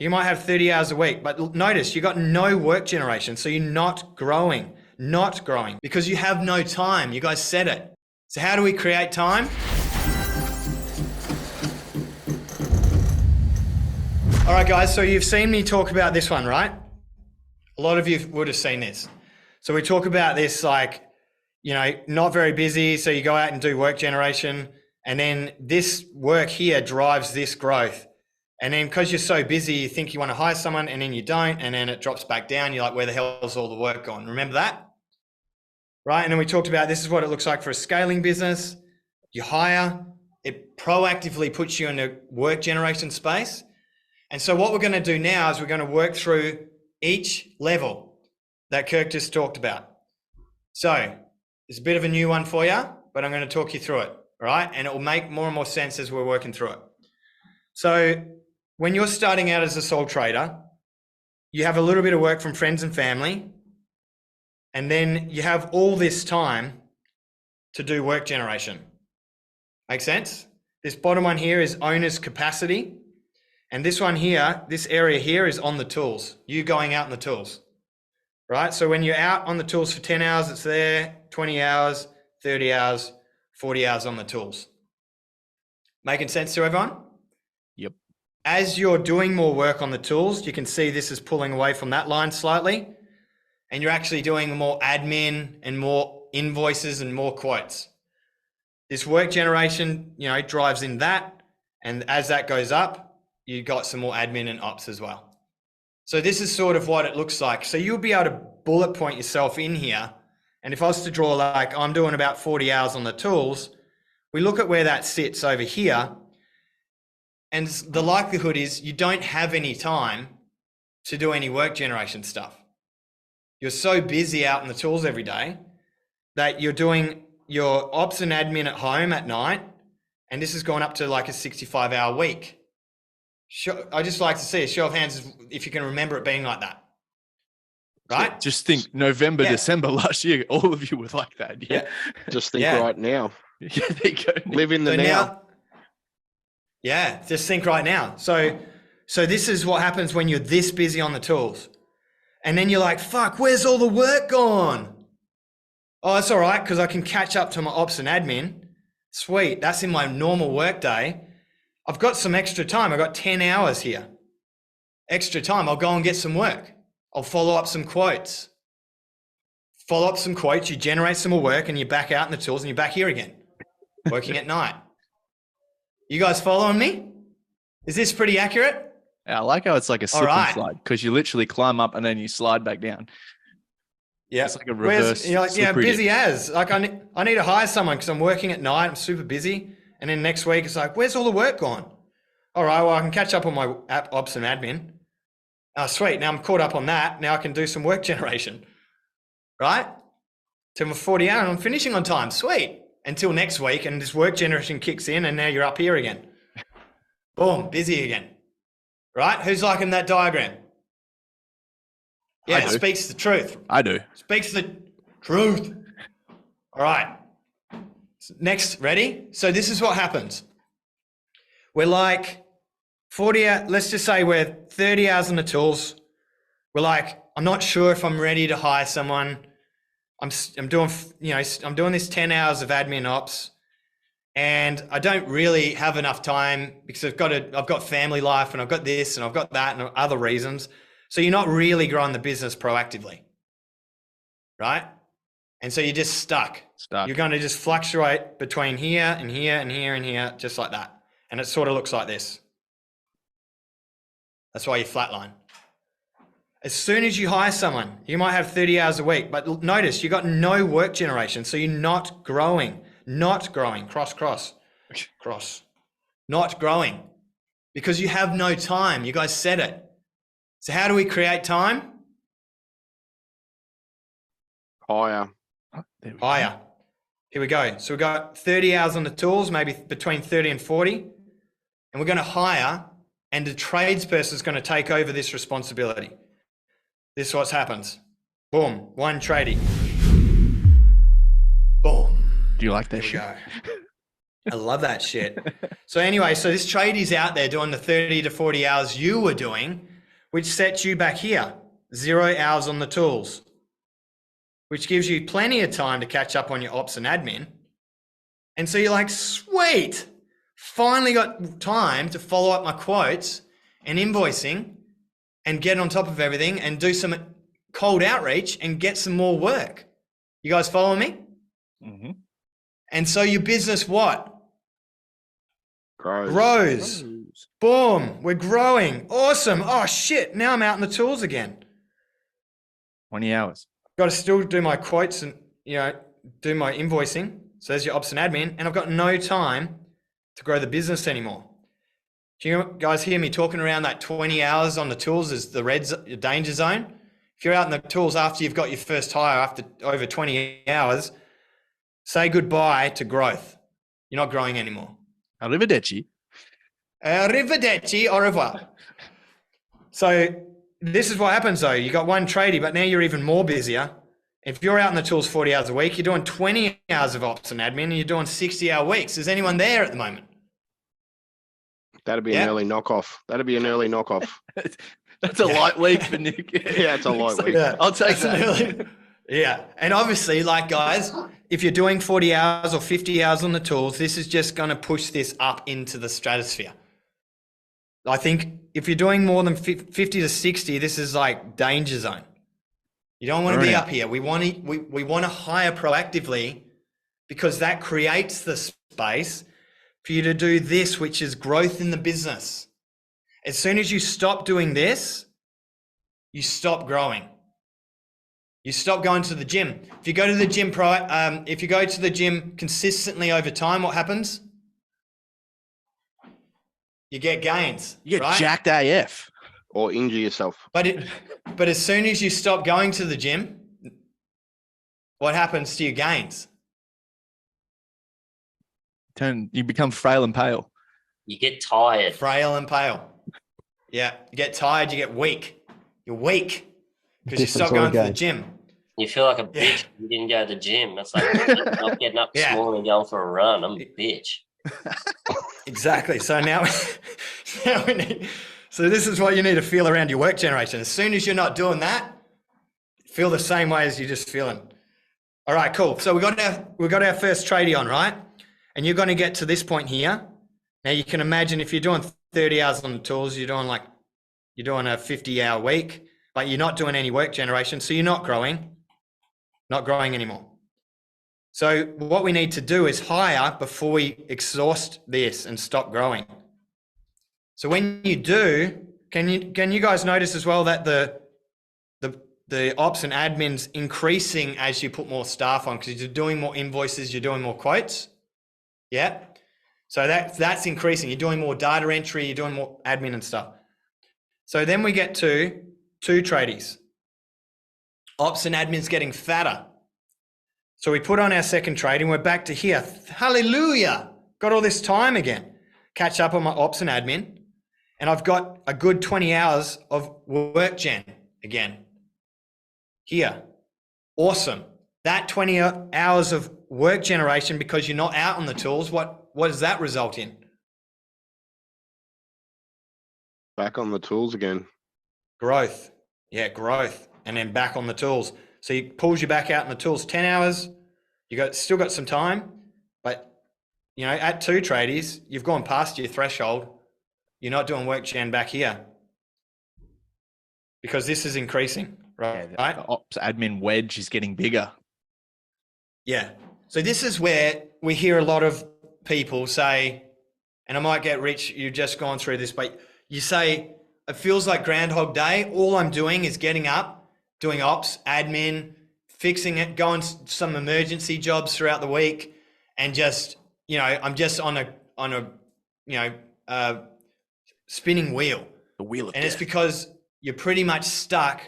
You might have 30 hours a week, but notice you got no work generation. So you're not growing because you have no time. You guys said it. So how do we create time? All right, guys. So you've seen me talk about this one, right? A lot of you would have seen this. So we talk about this like, not very busy. So you go out and do work generation. And then this work here drives this growth. And then because you're so busy, you think you want to hire someone and then you don't. And then it drops back down. You're like, where the hell is all the work gone? Remember that? Right. And then we talked about this is what it looks like for a scaling business. You hire, it proactively puts you in a work generation space. And so what we're going to do now is we're going to work through each level that Kirk just talked about. So it's a bit of a new one for you, but I'm going to talk you through it. All right. And it will make more and more sense as we're working through it. So when you're starting out as a sole trader, you have a little bit of work from friends and family, and then you have all this time to do work generation. Make sense? This bottom one here is owner's capacity. And this one here, this area here is on the tools, you going out on the tools, right? So when you're out on the tools for 10 hours, it's there, 20 hours, 30 hours, 40 hours on the tools. Making sense to everyone? Yep. As you're doing more work on the tools, you can see this is pulling away from that line slightly, and you're actually doing more admin and more invoices and more quotes. This work generation, drives in that. And as that goes up, you got some more admin and ops as well. So this is sort of what it looks like. So you'll be able to bullet point yourself in here. And if I was to draw like I'm doing about 40 hours on the tools, we look at where that sits over here. And the likelihood is you don't have any time to do any work generation stuff. You're so busy out in the tools every day that you're doing your ops and admin at home at night. And this has gone up to like a 65-hour week. I just like to see a show of hands if you can remember it being like that. Right? Just think November, December last year, all of you were like that. Yeah. Just think right now. Yeah, there you go. Live in the now. Yeah, just think right now. So this is what happens when you're this busy on the tools. And then you're like, fuck, where's all the work gone? Oh, that's all right, because I can catch up to my ops and admin. Sweet, that's in my normal work day. I've got some extra time. I've got 10 hours here. Extra time, I'll go and get some work. I'll follow up some quotes. You generate some more work and you're back out in the tools and you're back here again, working at night. You guys following me? Is this pretty accurate? Yeah, I like how it's like a slip and slide because you literally climb up and then you slide back down. Yeah, it's like a reverse. You're like, yeah, busy as. Like I need to hire someone because I'm working at night. I'm super busy. And then next week it's like, where's all the work gone? All right, well, I can catch up on my ops and admin. Oh, sweet. Now I'm caught up on that. Now I can do some work generation, right? To my 40 hours, I'm finishing on time. Sweet. Until next week, and this work generation kicks in, and now you're up here again. Boom, busy again. Right? Who's liking that diagram? Yeah, it speaks the truth. I do. Speaks the truth. All right. Next, ready? So this is what happens. We're like 40, let's just say we're 30 hours on the tools. We're like, I'm not sure if I'm ready to hire someone. I'm doing this 10 hours of admin ops, and I don't really have enough time because I've got family life and I've got this and I've got that and other reasons. So you're not really growing the business proactively, right? And so you're just stuck. You're going to just fluctuate between here and here and here and here, just like that. And it sort of looks like this. That's why you flatline. As soon as you hire someone, you might have 30 hours a week, but notice you got no work generation. So you're not growing, cross, not growing because you have no time. You guys said it. So how do we create time? Hire. Hire. Here we go. So we've got 30 hours on the tools, maybe between 30 and 40. And we're going to hire, and the tradesperson is going to take over this responsibility. This is what happens. Boom. One tradie. Boom. Do you like that shit? I love that shit. So anyway, so this tradie's out there doing the 30 to 40 hours you were doing, which sets you back here, 0 hours on the tools, which gives you plenty of time to catch up on your ops and admin. And so you're like, sweet, finally got time to follow up my quotes and invoicing and get on top of everything and do some cold outreach and get some more work. You guys follow me? Mm-hmm. And so your business what? Grows. Grows. Boom. We're growing. Awesome. Oh shit. Now I'm out in the tools again. 20 hours. Got to still do my quotes and, do my invoicing. So there's your ops and admin. And I've got no time to grow the business anymore. Do you guys hear me talking around that 20 hours on the tools is the danger zone? If you're out in the tools after you've got your first hire after over 20 hours, say goodbye to growth. You're not growing anymore. Arrivederci. Arrivederci, au revoir. So this is what happens though. You got one tradie, but now you're even more busier. If you're out in the tools 40 hours a week, you're doing 20 hours of ops and admin and you're doing 60-hour weeks. Is anyone there at the moment? That'd be an early knockoff. That's a light week for Nick. Yeah, it's a light week. Yeah, I'll take that. Yeah. And obviously, like guys, if you're doing 40 hours or 50 hours on the tools, this is just going to push this up into the stratosphere. I think if you're doing more than 50 to 60, this is like danger zone. You don't want to be up here. We want to hire proactively because that creates the space for you to do this, which is growth in the business. As soon as you stop doing this, you stop growing. You stop going to the gym. If you go to the gym, consistently over time, what happens? You get gains. You get right? jacked AF. Or injure yourself. But as soon as you stop going to the gym, what happens to your gains? You become frail and pale. You get tired. Frail and pale. Yeah. You get tired, you get weak. You're weak because you stop going to the gym. You feel like a bitch when you didn't go to the gym. That's like not getting up this morning and going for a run. I'm a bitch. Exactly. So now we need... So this is what you need to feel around your work generation. As soon as you're not doing that, feel the same way as you're just feeling. All right, cool. So we got our first tradie on, right? And you're going to get to this point here. Now you can imagine if you're doing 30 hours on the tools, you're doing a 50-hour week, but you're not doing any work generation. So you're not growing anymore. So what we need to do is hire before we exhaust this and stop growing. So when you do, can you guys notice as well that the ops and admin's increasing as you put more staff on because you're doing more invoices, you're doing more quotes? Yeah. So that's increasing. You're doing more data entry, you're doing more admin and stuff. So then we get to 2 tradies. Ops and admin's getting fatter. So we put on our second trade and we're back to here. Hallelujah. Got all this time again. Catch up on my ops and admin. And I've got a good 20 hours of work gen again. Here. Awesome. That 20 hours of work generation, because you're not out on the tools, what does that result in? Back on the tools again. Growth. Yeah, growth. And then back on the tools. So it pulls you back out in the tools 10 hours. Still got some time, but at 2 tradies, you've gone past your threshold. You're not doing work gen back here because this is increasing, right? Yeah, the ops admin wedge is getting bigger. Yeah. So this is where we hear a lot of people say, and I might get rich, you've just gone through this, but you say, it feels like Groundhog Day. All I'm doing is getting up, doing ops, admin, fixing it, going some emergency jobs throughout the week, and just, I'm just on a spinning wheel. The wheel of death. It's death. because you're pretty much stuck,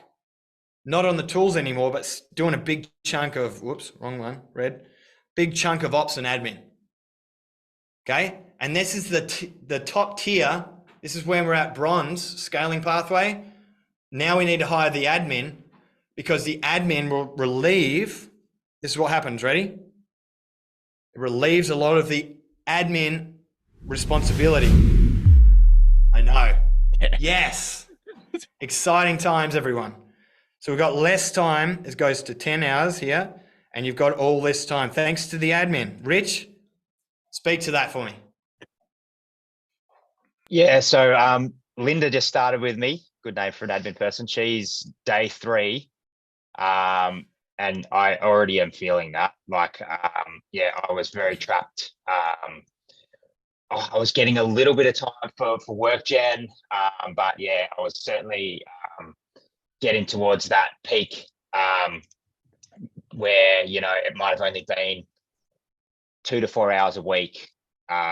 not on the tools anymore, but doing a big chunk of, big chunk of ops and admin. Okay. And this is the top tier. This is where we're at bronze scaling pathway. Now we need to hire the admin because the admin will relieve. This is what happens. Ready? It relieves a lot of the admin responsibility. I know. Yeah. Yes. Exciting times, everyone. So we've got less time. It goes to 10 hours here, and you've got all this time thanks to the admin. Rich, speak to that for me. Yeah, so Linda just started with me. Good name for an admin person. She's day 3. And I already am feeling that. Like, I was very trapped. I was getting a little bit of time for work gen, but yeah, I was certainly getting towards that peak where, it might have only been 2 to 4 hours a week,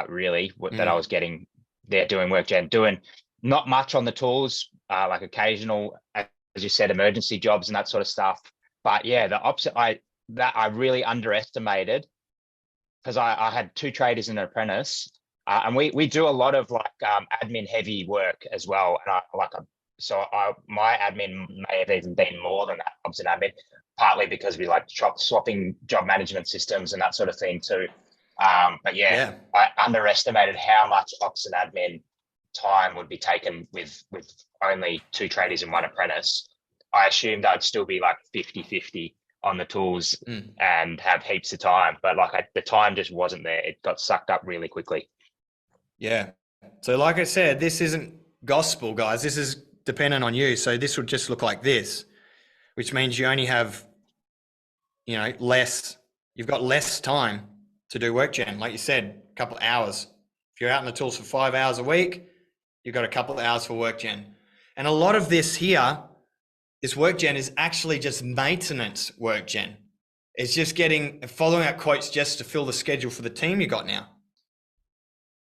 really, that I was getting there doing work gen, doing not much on the tools, like occasional, as you said, emergency jobs and that sort of stuff. But yeah, the opposite, I really underestimated, because I had 2 tradies and an apprentice, and we do a lot of like admin heavy work as well. And my admin may have even been more than that, ops and admin, partly because we like swapping job management systems and that sort of thing too. But yeah, I underestimated how much ops and admin time would be taken with only 2 tradies and 1 apprentice. I assumed I'd still be like 50-50 on the tools and have heaps of time, but the time just wasn't there. It got sucked up really quickly. Yeah. So like I said, this isn't gospel, guys. This is dependent on you. So this would just look like this, which means you only have, you've got less time to do work gen. Like you said, a couple of hours. If you're out in the tools for 5 hours a week, you've got a couple of hours for work gen. And a lot of this work gen is actually just maintenance work gen. It's just following out quotes just to fill the schedule for the team you got now.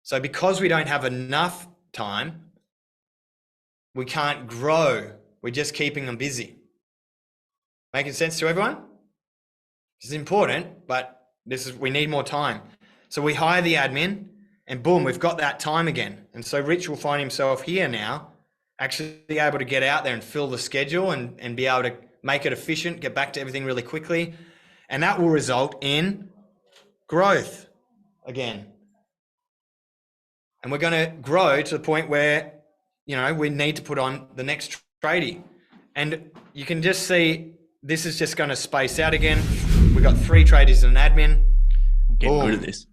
So because we don't have enough time, we can't grow. We're just keeping them busy. Making sense to everyone? This is important, but we need more time. So we hire the admin and boom, we've got that time again. And so Rich will find himself here now, actually be able to get out there and fill the schedule and be able to make it efficient, get back to everything really quickly. And that will result in growth again. And we're going to grow to the point where, we need to put on the next tradie. And you can just see this is just going to space out again. We've got 3 tradies and an admin. Getting good at this.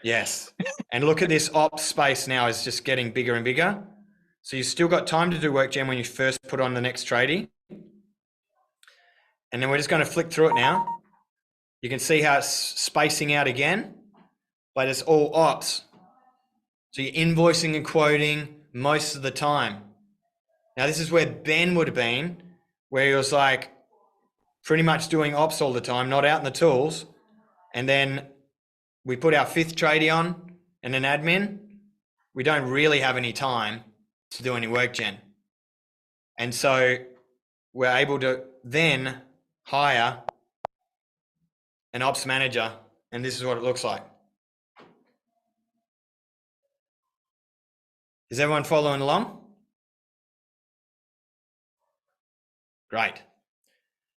Yes. And look at this ops space now is just getting bigger and bigger. So you've still got time to do work gen when you first put on the next tradie. And then we're just going to flick through it now. You can see how it's spacing out again, but it's all ops. So you're invoicing and quoting most of the time. Now this is where Ben would have been, where he was like pretty much doing ops all the time, not out in the tools. And then we put our 5th tradie on and an admin. We don't really have any time to do any work gen. And so we're able to then hire an ops manager, and this is what it looks like. Is everyone following along? Great.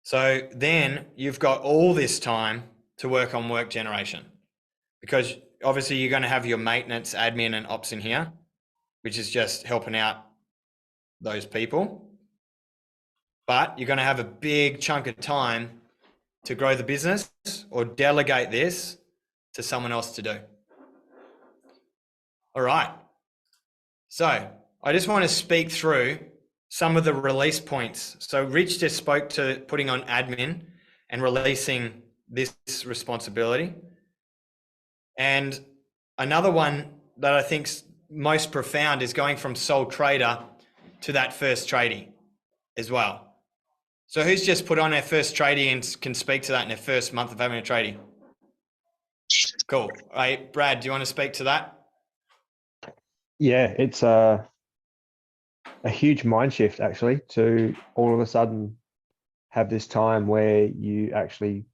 So then you've got all this time to work on work generation, because obviously you're going to have your maintenance, admin and ops in here, which is just helping out those people. But you're going to have a big chunk of time to grow the business or delegate this to someone else to do. All right. So I just want to speak through some of the release points. So Rich just spoke to putting on admin and releasing this responsibility. And another one that I think's most profound is going from sole trader to that first tradie as well. So who's just put on their first tradie and can speak to that in their first month of having a tradie? Cool. All right, Brad, do you want to speak to that? Yeah, it's a huge mind shift actually to all of a sudden have this time where you actually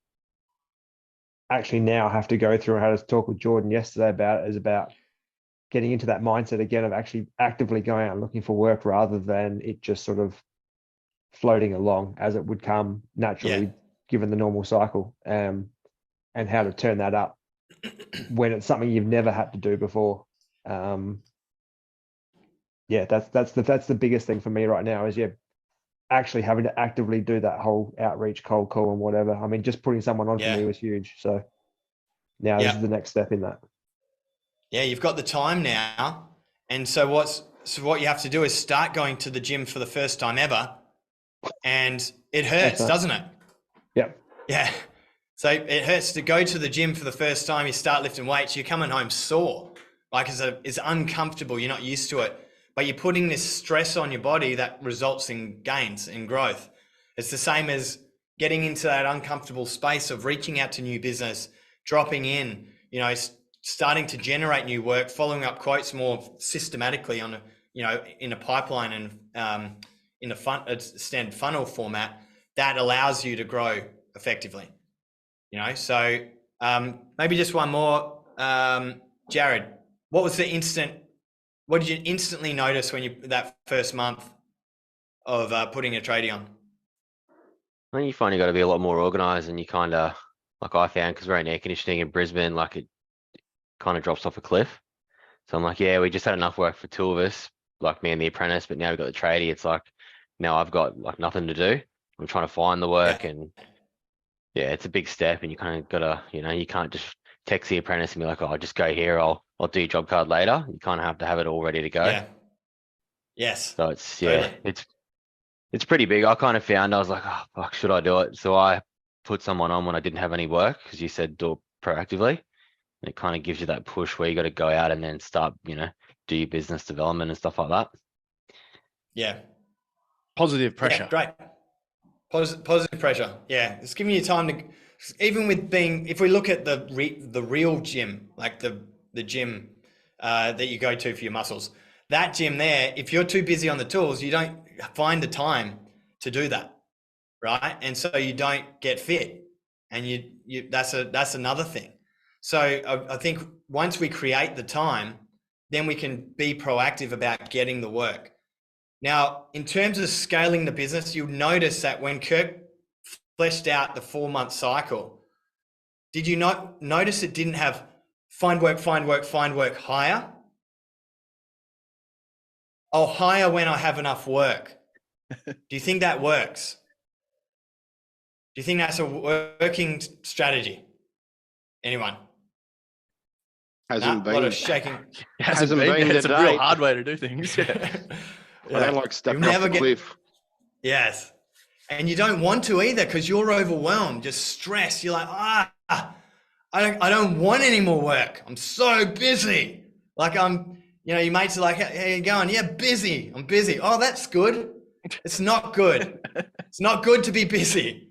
now have to go through. I had a talk with Jordan yesterday about getting into that mindset again of actually actively going out and looking for work rather than it just sort of floating along as it would come naturally given the normal cycle, and how to turn that up when it's something you've never had to do before. yeah, that's the biggest thing for me right now is actually having to actively do that whole outreach, cold call and whatever. I mean, just putting someone on for me was huge. So now this is the next step in that. Yeah, you've got the time now. And so what you have to do is start going to the gym for the first time ever. And it hurts, doesn't it? Yeah. Yeah. So it hurts to go to the gym for the first time. You start lifting weights, you're coming home sore. Like it's uncomfortable. You're not used to it, but you're putting this stress on your body that results in gains, in growth. It's the same as getting into that uncomfortable space of reaching out to new business, dropping in, starting to generate new work, following up quotes more systematically on in a pipeline and in a standard funnel format that allows you to grow effectively. So maybe just one more, Jared. What did you instantly notice when that first month of putting a tradie on? I think you find you got to be a lot more organized, and you kind of, like I found, because we're in air conditioning in Brisbane, like it kind of drops off a cliff. So I'm like, yeah, we just had enough work for two of us, like me and the apprentice, but now we've got the tradie. It's like, now I've got like nothing to do. I'm trying to find the work, and yeah, it's a big step, and you kind of gotta, you can't just text the apprentice and be like, oh, I'll just go here. I'll do your job card later. You kind of have to have it all ready to go. Yeah. Yes. So it's pretty big. I kind of found, I was like, oh, fuck, should I do it? So I put someone on when I didn't have any work, because you said do it proactively. And it kind of gives you that push where you got to go out and then start, do your business development and stuff like that. Yeah. Positive pressure. Yeah, great. Positive pressure. Yeah. It's giving you time to, even with if we look at the real gym, like the gym that you go to for your muscles, that gym there, if you're too busy on the tools, you don't find the time to do that, right? And so you don't get fit, and that's another thing. So I think once we create the time, then we can be proactive about getting the work. Now, in terms of scaling the business, you'll notice that when Kirk fleshed out the 4-month cycle, did you not notice it didn't have find work, hire? I'll hire when I have enough work. Do you think that works? Do you think that's a working strategy? Anyone? Hasn't A lot been. of shaking. Hasn't been It's a today. real hard way to do things. I don't like stepping off the cliff. Yes. And you don't want to either, because you're overwhelmed, just stressed. You're like, I don't want any more work. I'm so busy. Like your mates are like, how you going? Yeah, busy. I'm busy. Oh, that's good. It's not good. It's not good to be busy.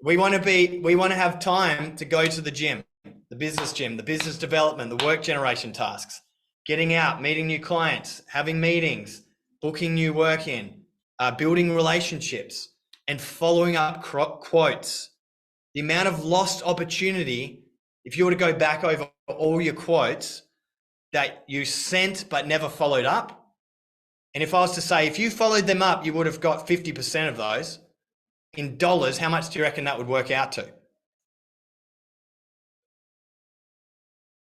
We want to have time to go to the gym, the business gym, the business development, the work generation tasks, getting out, meeting new clients, having meetings, booking new work in, building relationships, and following up quotes. The amount of lost opportunity, if you were to go back over all your quotes that you sent but never followed up, and if I was to say, if you followed them up, you would have got 50% of those. In dollars, how much do you reckon that would work out to?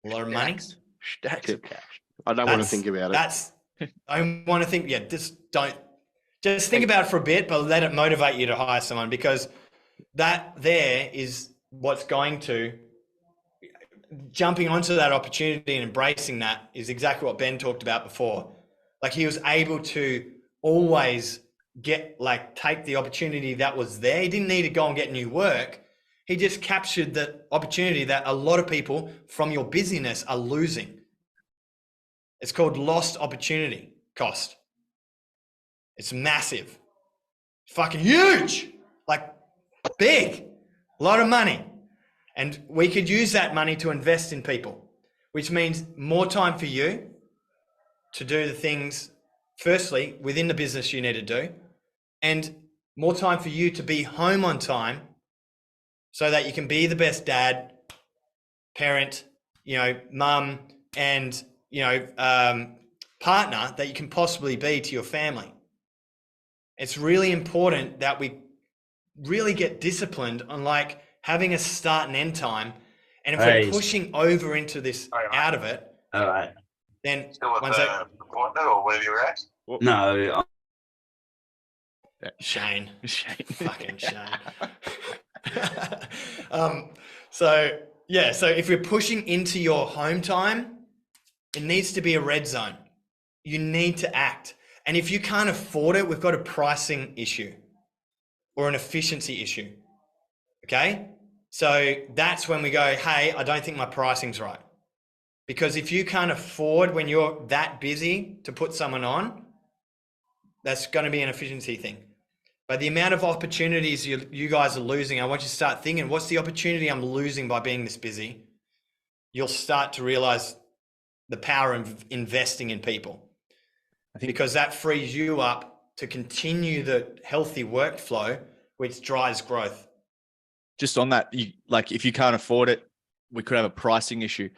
A lot of money. Stacks of cash. I don't want to think about it. I want to think, just think about it for a bit, but let it motivate you to hire someone, because that there is what's going to, jumping onto that opportunity and embracing that is exactly what Ben talked about before. Like, he was able to always take the opportunity that was there. He didn't need to go and get new work. He just captured the opportunity that a lot of people from your busyness are losing. It's called lost opportunity cost. It's massive, fucking huge, like big, a lot of money. And we could use that money to invest in people, which means more time for you to do the things, firstly, within the business you need to do, and more time for you to be home on time so that you can be the best dad, parent, mum, and, partner that you can possibly be to your family. It's really important that we really get disciplined on having a start and end time. And if we're pushing over into this out of it, all right. then Still with the partner or where you're at? No. Shane. Shane. Fucking Shane. So if we're pushing into your home time, it needs to be a red zone. You need to act. And if you can't afford it, we've got a pricing issue or an efficiency issue. Okay? So that's when we go, hey, I don't think my pricing's right. Because if you can't afford when you're that busy to put someone on, that's going to be an efficiency thing. But the amount of opportunities you guys are losing, I want you to start thinking, what's the opportunity I'm losing by being this busy? You'll start to realize the power of investing in people. Because that frees you up to continue the healthy workflow, which drives growth. Just on that, if you can't afford it, we could have a pricing issue.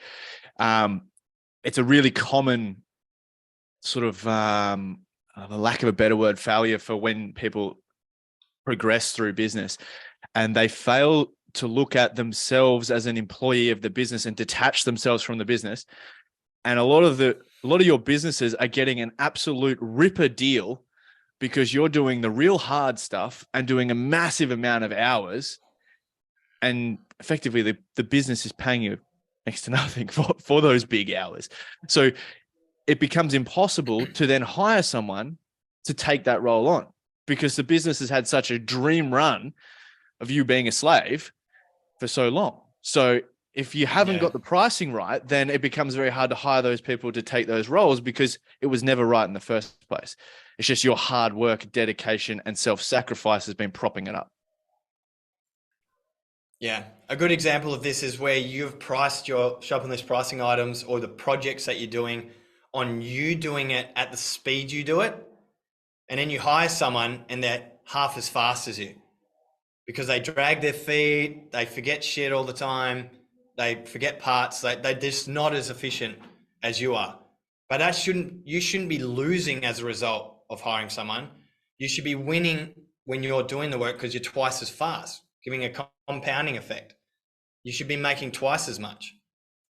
It's a really common sort of, the lack of a better word, failure for when people progress through business and they fail to look at themselves as an employee of the business and detach themselves from the business. And a lot of your businesses are getting an absolute ripper deal because you're doing the real hard stuff and doing a massive amount of hours. And effectively the business is paying you next to nothing for those big hours. So it becomes impossible to then hire someone to take that role on because the business has had such a dream run of you being a slave for so long. So if you haven't got the pricing right, then it becomes very hard to hire those people to take those roles because it was never right in the first place. It's just your hard work, dedication, and self-sacrifice has been propping it up. Yeah. A good example of this is where you've priced your shopping list pricing items or the projects that you're doing on you doing it at the speed you do it. And then you hire someone and they're half as fast as you because they drag their feet, they forget shit all the time, they forget parts, they're just not as efficient as you are. But you shouldn't be losing as a result of hiring someone. You should be winning when you're doing the work because you're twice as fast, giving a compounding effect. You should be making twice as much.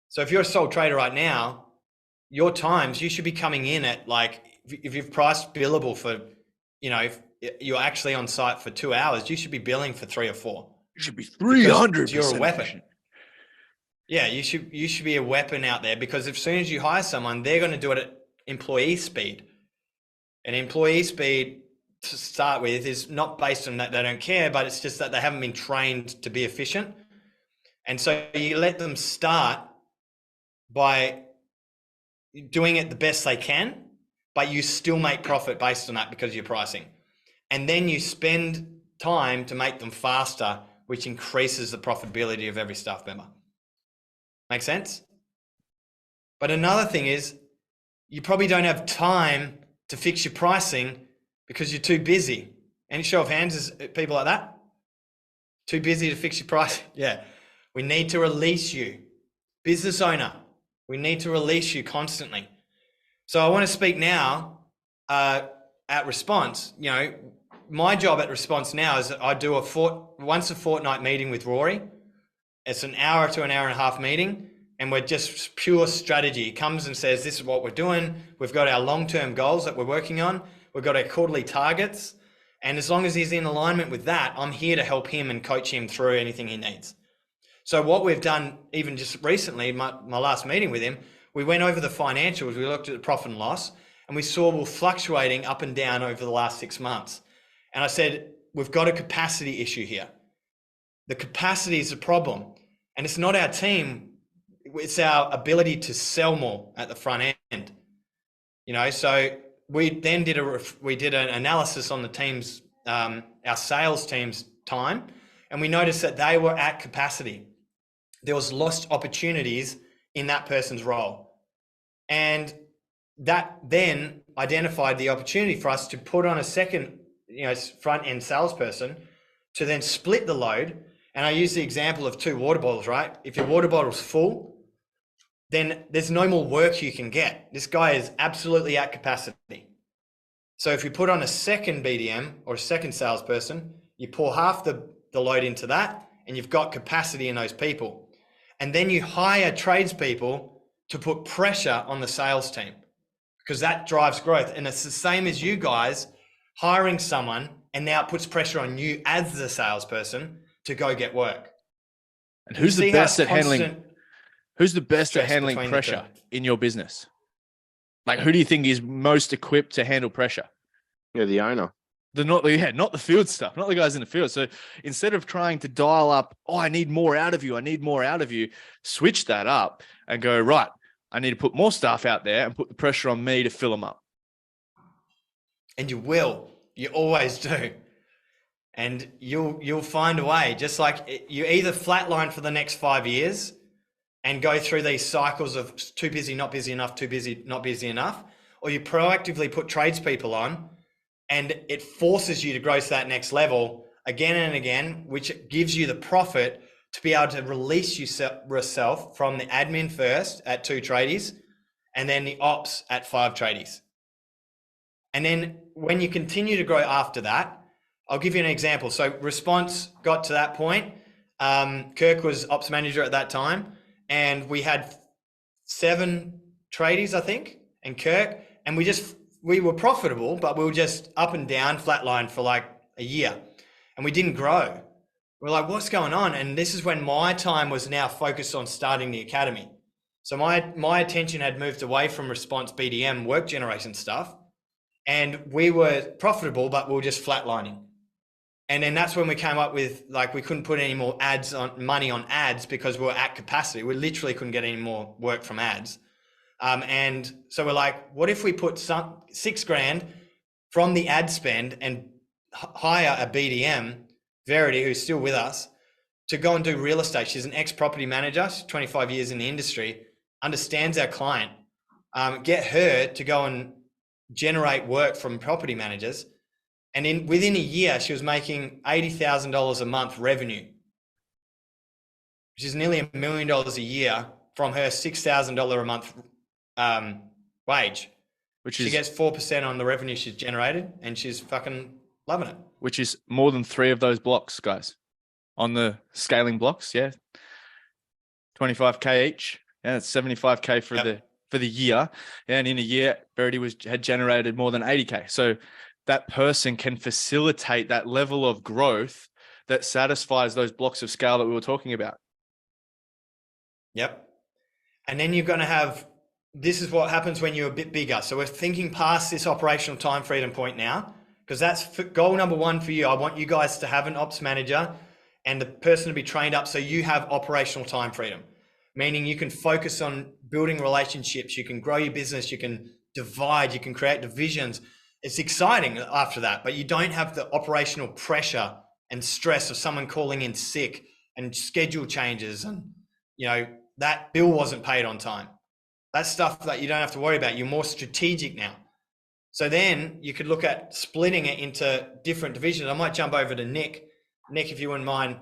So if you're a sole trader right now, your times, you should be coming in at if you've priced billable for, if you're actually on site for 2 hours, you should be billing for 3 or 4. You should be 300%. You're a weapon. Efficient. Yeah, you should be a weapon out there because as soon as you hire someone, they're going to do it at employee speed. And employee speed to start with is not based on that they don't care, but it's just that they haven't been trained to be efficient. And so you let them start by doing it the best they can, but you still make profit based on that because of your pricing. And then you spend time to make them faster, which increases the profitability of every staff member. Make sense? But another thing is you probably don't have time to fix your pricing because you're too busy. Any show of hands is people like that? Too busy to fix your pricing? Yeah. We need to release you. Business owner, we need to release you constantly. So I want to speak now at Response. My job at Response now is that I do once a fortnight meeting with Rory. It's an hour to an hour and a half meeting, and we're just pure strategy. He comes and says, this is what we're doing. We've got our long-term goals that we're working on. We've got our quarterly targets. And as long as he's in alignment with that, I'm here to help him and coach him through anything he needs. So what we've done, even just recently, my last meeting with him, we went over the financials. We looked at the profit and loss, and we saw we're fluctuating up and down over the last 6 months. And I said, we've got a capacity issue here. The capacity is the problem. And it's not our team. It's our ability to sell more at the front end. So we then did an analysis on the team's, our sales team's time, and we noticed that they were at capacity. There was lost opportunities in that person's role. And that then identified the opportunity for us to put on a second, front end salesperson to then split the load. And I use the example of 2 water bottles, right? If your water bottle's full, then there's no more work you can get. This guy is absolutely at capacity. So if you put on a second BDM or a second salesperson, you pour half the load into that and you've got capacity in those people. And then you hire tradespeople to put pressure on the sales team because that drives growth. And it's the same as you guys hiring someone, and now it puts pressure on you as the salesperson to go get work. And who's the best at handling pressure in your business? Like, who do you think is most equipped to handle pressure? Yeah, the owner. Not the field stuff, not the guys in the field. So instead of trying to dial up, I need more out of you, switch that up and go, right, I need to put more stuff out there and put the pressure on me to fill them up. And you always do. And you'll find a way. Just like you either flatline for the next 5 years and go through these cycles of too busy, not busy enough, too busy, not busy enough, or you proactively put tradespeople on, and it forces you to grow to that next level again and again, which gives you the profit to be able to release yourself from the admin first at 2 tradies and then the ops at 5 tradies. And then when you continue to grow after that, I'll give you an example. So Response got to that point. Kirk was ops manager at that time, and we had 7 tradies, I think, and Kirk, and we were profitable, but we were just up and down, flatline for like a year, and we didn't grow. We're like, what's going on? And this is when my time was now focused on starting the academy. So my attention had moved away from Response, BDM, work generation stuff, and we were profitable, but we were just flatlining. And then that's when we came up with, like, we couldn't put any more money on ads because we were at capacity. We literally couldn't get any more work from ads. And so we're like, what if we put $6,000 from the ad spend and hire a BDM, Verity, who's still with us, to go and do real estate. She's an ex-property manager. She's 25 years in the industry, understands our client. Get her to go and generate work from property managers. And within a year, she was making $80,000 a month revenue, which is nearly $1 million a year from her $6,000 a month wage. She gets 4% on the revenue she's generated, and she's fucking loving it. Which is more than 3 of those blocks, guys, on the scaling blocks. Yeah, 25K each. Yeah, it's 75K for the year. And in a year, Verity had generated more than 80K. So that person can facilitate that level of growth that satisfies those blocks of scale that we were talking about. Yep. And then you're going to have, this is what happens when you're a bit bigger. So we're thinking past this operational time freedom point now, because that's goal number 1 for you. I want you guys to have an ops manager and the person to be trained up so you have operational time freedom, meaning you can focus on building relationships, you can grow your business, you can divide, you can create divisions. It's exciting after that, but you don't have the operational pressure and stress of someone calling in sick and schedule changes, and that bill wasn't paid on time. That's stuff that you don't have to worry about. You're more strategic now. So then you could look at splitting it into different divisions. I might jump over to Nick. Nick, if you wouldn't mind.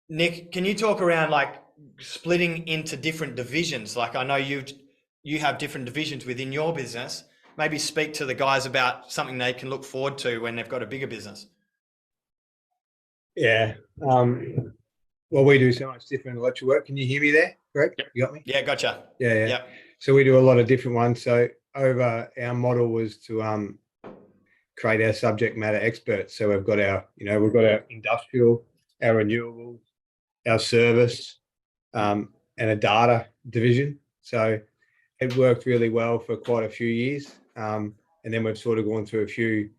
Nick, can you talk around like splitting into different divisions? Like, I know you have different divisions within your business. Maybe speak to the guys about something they can look forward to when they've got a bigger business. Yeah. Well, we do so much different electrical work. Can you hear me there? Correct? Yep. You got me? Yeah, gotcha. Yeah. Yep. So we do a lot of different ones. So our model was to create our subject matter experts. So we've got our industrial, our renewables, our service, and a data division. So it worked really well for quite a few years. And then we've sort of gone through a few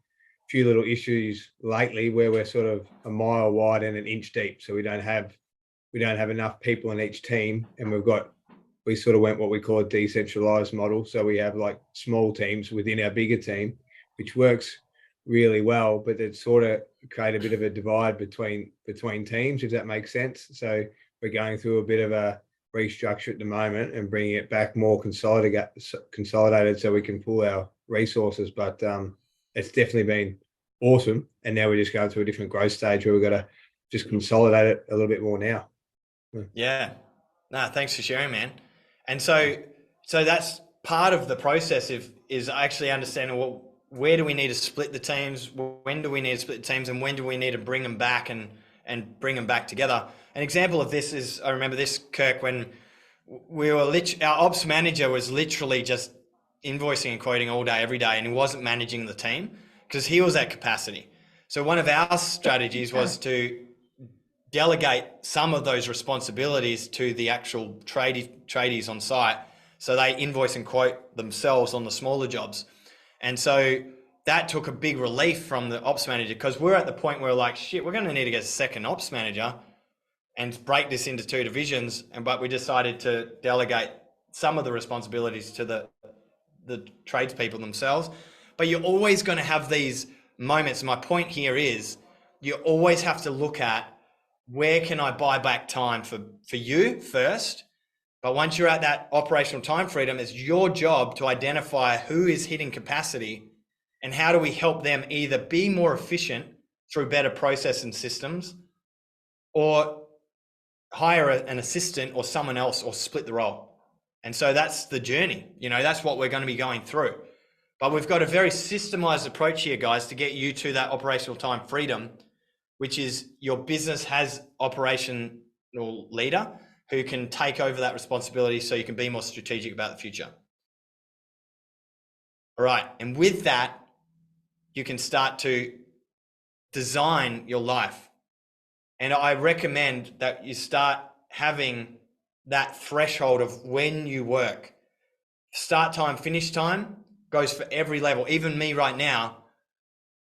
little issues lately where we're sort of a mile wide and an inch deep. So we don't have enough people in each team, and we sort of went what we call a decentralized model. So we have like small teams within our bigger team, which works really well, but it sort of create a bit of a divide between teams, if that makes sense. So we're going through a bit of a restructure at the moment and bringing it back more consolidated so we can pool our resources. But it's definitely been awesome. And now we're just going through a different growth stage where we've got to just consolidate it a little bit more now. Yeah. No, thanks for sharing, man. And so that's part of the process is actually understanding, well, where do we need to split the teams? When do we need to split the teams? And when do we need to bring them back and bring them back together? An example of this is, I remember this, Kirk, when we were our ops manager was literally just, invoicing and quoting all day, every day, and he wasn't managing the team because he was at capacity. So one of our strategies was to delegate some of those responsibilities to the actual tradies on site, so they invoice and quote themselves on the smaller jobs. And so that took a big relief from the ops manager, because we're at the point where like, shit, we're going to need to get a second ops manager and break this into 2 divisions. But we decided to delegate some of the responsibilities to the tradespeople themselves. But you're always going to have these moments. My point here is you always have to look at, where can I buy back time for you first? But once you're at that operational time freedom, it's your job to identify who is hitting capacity and how do we help them either be more efficient through better process and systems, or hire an assistant or someone else, or split the role. And so that's the journey. That's what we're going to be going through. But we've got a very systemized approach here, guys, to get you to that operational time freedom, which is your business has operational leader who can take over that responsibility so you can be more strategic about the future. All right. And with that, you can start to design your life. And I recommend that you start having that threshold of when you work. Start time, finish time goes for every level. Even me right now,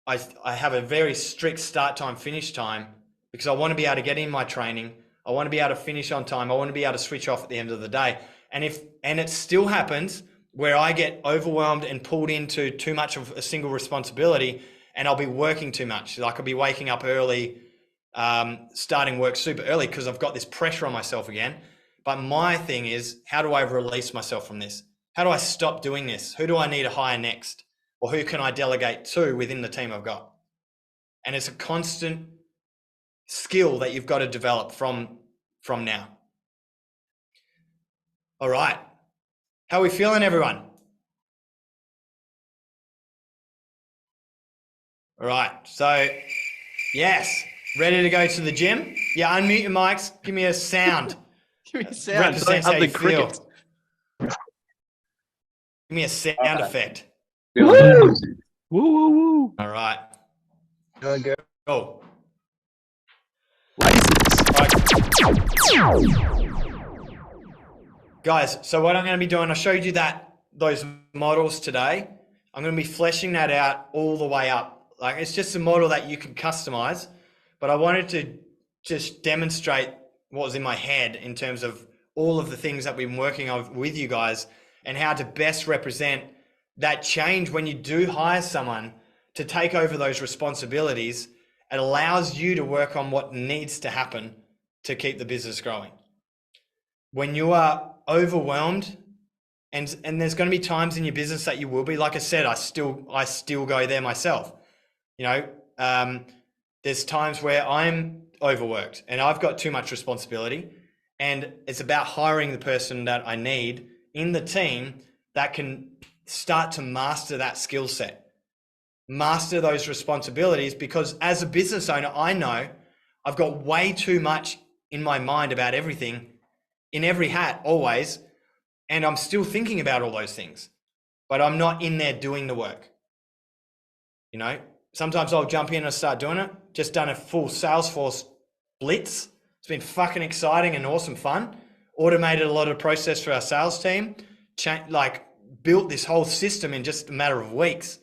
I have a very strict start time, finish time, because I want to be able to get in my training. I want to be able to finish on time. I want to be able to switch off at the end of the day. And it still happens where I get overwhelmed and pulled into too much of a single responsibility, and I'll be working too much. Like I'll be waking up early, starting work super early because I've got this pressure on myself again. But my thing is, how do I release myself from this? How do I stop doing this? Who do I need to hire next? Or who can I delegate to within the team I've got? And it's a constant skill that you've got to develop from now. All right. How are we feeling, everyone? All right. So, yes. Ready to go to the gym? Yeah, unmute your mics. Give me a sound. Give me a sound. Represents how you feel. Give me a sound effect. Woo! Woo, woo, woo. All right. Go. Cool. Guys, so what I'm going to be doing, I showed you those models today. I'm going to be fleshing that out all the way up. Like, it's just a model that you can customize, but I wanted to just demonstrate what was in my head in terms of all of the things that we've been working on with you guys, and how to best represent that change when you do hire someone to take over those responsibilities. It allows you to work on what needs to happen to keep the business growing. When you are overwhelmed, and there's going to be times in your business that you will be, like I said, I still go there myself. There's times where I'm overworked and I've got too much responsibility, and it's about hiring the person that I need in the team that can start to master that skill set, master those responsibilities. Because as a business owner, I know I've got way too much in my mind about everything, in every hat always. And I'm still thinking about all those things, but I'm not in there doing the work. Sometimes I'll jump in and start doing it. Just done a full Salesforce blitz. It's been fucking exciting and awesome fun. Automated a lot of process for our sales team. Built this whole system in just a matter of weeks.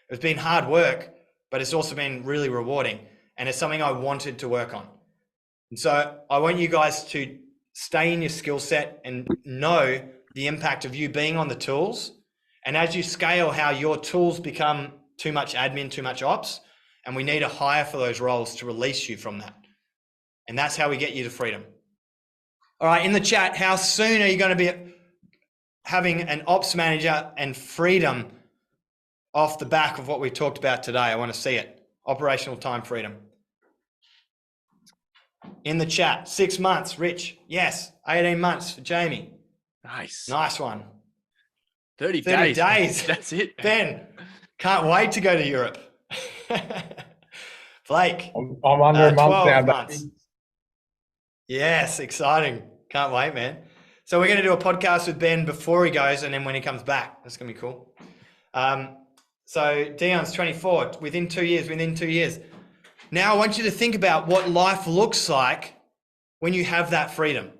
It's been hard work, but it's also been really rewarding. And it's something I wanted to work on. And so I want you guys to stay in your skill set and know the impact of you being on the tools. And as you scale, how your tools become too much admin, too much ops, and we need to hire for those roles to release you from that. And that's how we get you to freedom. All right, in the chat, how soon are you going to be having an ops manager and freedom off the back of what we talked about today? I want to see it. Operational time freedom. In the chat, 6 months, Rich. Yes. 18 months for Jamie. Nice. Nice one. 30 days. That's it. Ben, can't wait to go to Europe. Blake. I'm under a month now, months. baby. Yes, exciting. Can't wait, man. So we're going to do a podcast with Ben before he goes, and then when he comes back. That's going to be cool. So Dion's 24, within 2 years. Now I want you to think about what life looks like when you have that freedom.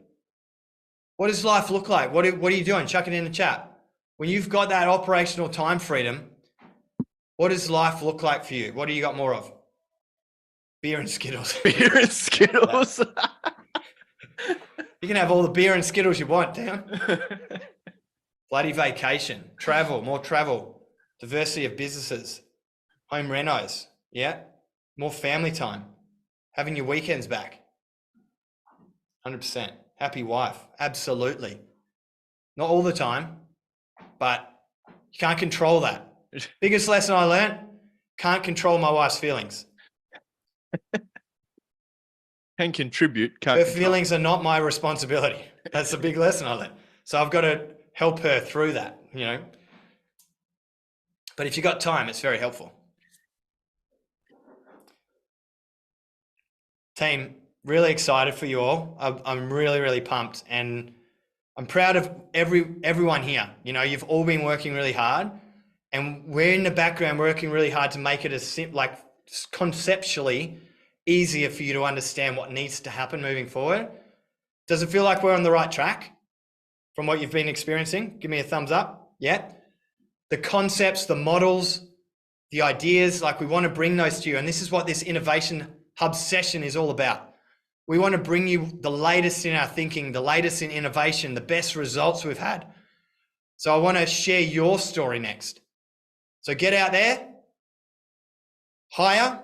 What does life look like? What are you doing? Chuck it in the chat. When you've got that operational time freedom, what does life look like for you? What do you got more of? Beer and Skittles. Beer and Skittles. You can have all the beer and Skittles you want, Dion. Bloody vacation, more travel, diversity of businesses, home renos, yeah? More family time, having your weekends back. 100%. Happy wife, absolutely. Not all the time, but you can't control that. Biggest lesson I learned, can't control my wife's feelings. Can contribute, can't Her control. feelings are not my responsibility. That's the big lesson I learned. So I've got to help her through that, you know. But if you got time, it's very helpful. Team, really excited for you all. I'm really, really pumped, and I'm proud of everyone here. You know, you've all been working really hard, and we're in the background working really hard to make it conceptually easier for you to understand what needs to happen moving forward. Does it feel like we're on the right track from what you've been experiencing? Give me a thumbs up. Yeah. The concepts, the models, the ideas, like we want to bring those to you. And this is what this Innovation Hub session is all about. We want to bring you the latest in our thinking, the latest in innovation, the best results we've had. So I want to share your story next. So get out there, hire,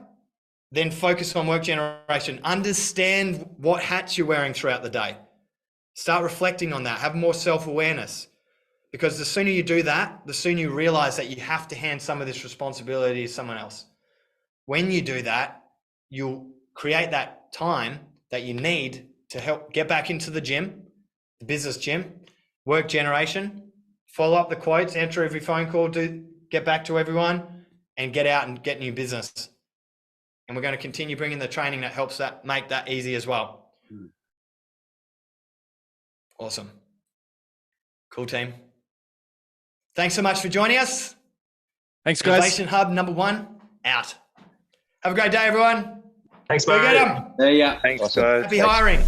then focus on work generation. Understand what hats you're wearing throughout the day. Start reflecting on that. Have more self-awareness. Because the sooner you do that, the sooner you realize that you have to hand some of this responsibility to someone else. When you do that, you'll create that time that you need to help get back into the gym, the business gym, work generation, follow up the quotes, answer every phone call, get back to everyone, and get out and get new business. And we're going to continue bringing the training that helps that make that easy as well. Awesome. Cool, team. Thanks so much for joining us. Thanks, guys. Innovation Hub #1 out. Have a great day, everyone. Thanks, Go mate. get 'em. There you go. Thanks, Awesome. guys. Happy hiring.